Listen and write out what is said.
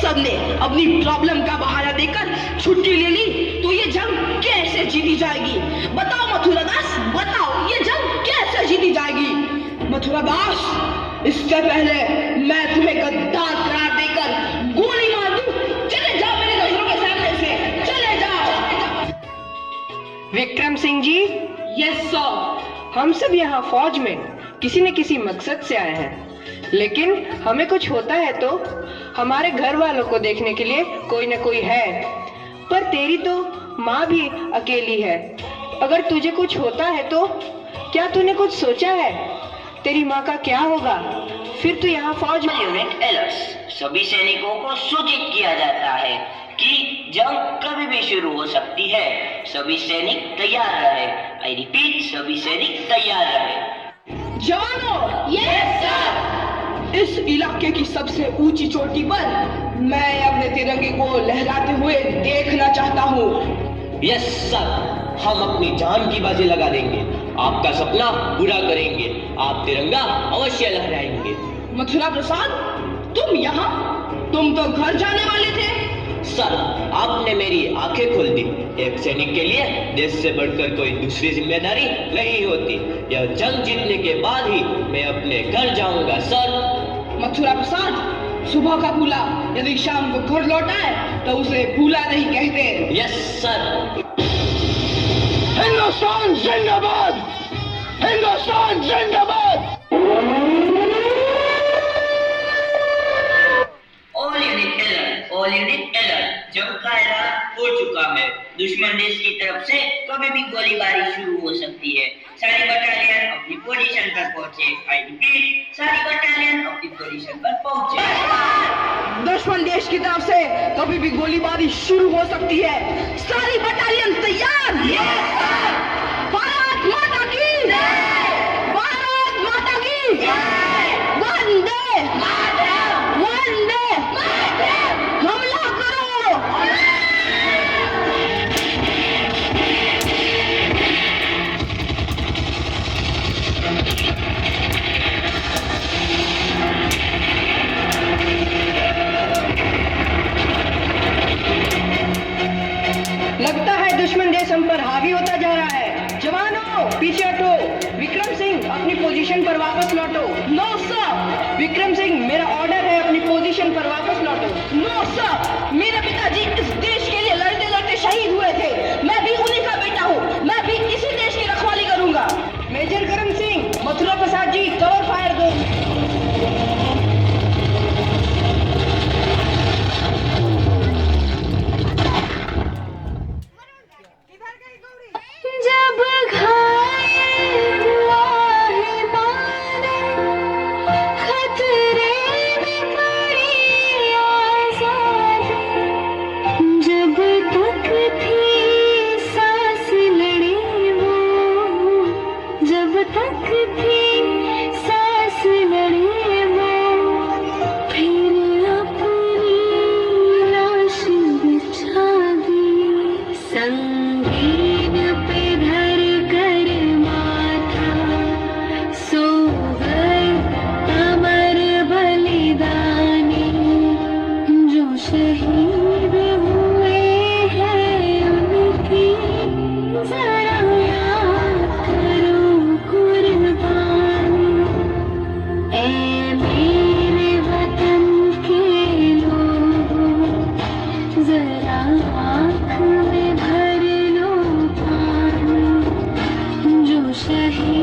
असद ने अपनी प्रॉब्लम का बहाना देकर छुट्टी ले ली तो ये जंग कैसे जीती जाएगी? बताओ मथुरा दास, बताओ ये जंग कैसे जीती जाएगी? मथुरा दास, इससे पहले मैं तुम्हें गद्दार करार देकर गोली मार दूं, चले जाओ मेरे नजरों के सामने से, चले जाओ। Vikram Singh ji, yes sir. हम सब यहाँ फौज में किसी न किसी मकसद से आए हैं, लेकिन हमें कुछ होता है तो हमारे घर वालों को देखने के लिए कोई न कोई है। पर तेरी तो माँ भी अकेली है। अगर तुझे कुछ होता है तो क्या तूने कुछ सोचा है? तेरी माँ का क्या होगा? फिर तू यहाँ फौज में। यूनिट अलर्ट, सभी सैनिकों को सूचित किया जाता है कि जंग कभी भी शुरू हो सकती है। सभी सैनिक तैयार रहे। आई रिपीट, सभी सैनिक तैयार रहे। जवानों, यस सर। इस इलाके की सबसे ऊंची चोटी पर मैं अपने तिरंगे को लहराते हुए देखना चाहता हूँ। यस सर, हम अपनी जान की बाजी लगा देंगे, आपका सपना पूरा करेंगे, आप तिरंगा अवश्य लहराएंगे। मथुरा प्रसाद, तुम यहाँ? तुम तो घर जाने वाले थे। सर, आपने मेरी आंखें खोल दी। एक सैनिक के लिए देश से बढ़कर कोई दूसरी जिम्मेदारी नहीं होती। यह जंग जीतने के बाद ही मैं अपने घर जाऊंगा सर। मथुरा प्रसाद, सुबह का भूला यदि शाम को घर लौटाए तो उसे भूला नहीं कहते। Yes sir. हिंदुस्तान जिंदाबाद! हिंदुस्तान जिंदाबाद! ऑल यूनिट अलर्ट, जंग का ऐलान हो चुका है। दुश्मन देश की तरफ से कभी भी गोलीबारी शुरू हो सकती है। सारी बटालियन अपनी पोजीशन पर पहुंचे। आई रिपीट, सारी बटालियन अपनी पोजीशन पर पहुंचे। दुश्मन देश की तरफ से कभी भी गोलीबारी शुरू हो सकती है। सारी बटालियन तैयार। भारत माता की जय! भारत माता की जय! वंदे मातरम! वंदे मातरम! हमला करो! लगता है दुश्मन देश हम पर हावी होता जा रहा है। जवानों, पीछे हटो। विक्रम सिंह, अपनी पोजीशन पर वापस लौटो। No sir. विक्रम सिंह, मेरा ऑर्डर है, अपनी पोजीशन पर वापस लौटो। नो सर, मेरे पिताजी इस देश के लिए लड़ते लड़ते शहीद हुए थे। मैं भी उन्हीं का बेटा हूँ। मैं भी इसी देश की रखवाली करूंगा। मेजर करम सिंह, मथुरा प्रसाद जी, कवर फायर दो। जब घायल हुआ है बादल, खतरे में पड़ी आजादी, जब तक थी सांस लड़े वो, जब तक थी सांस लड़े वो, फिर अपनी लाश बिछा दी। संगीन पे धर कर माथा, सो गए अमर बलिदानी, जो शहीद हुए हैं उनकी जरा याद करो कुर्बानी। ऐ मेरे वतन के लोगों, जरा आँख में भर लो पानी, जो शहीद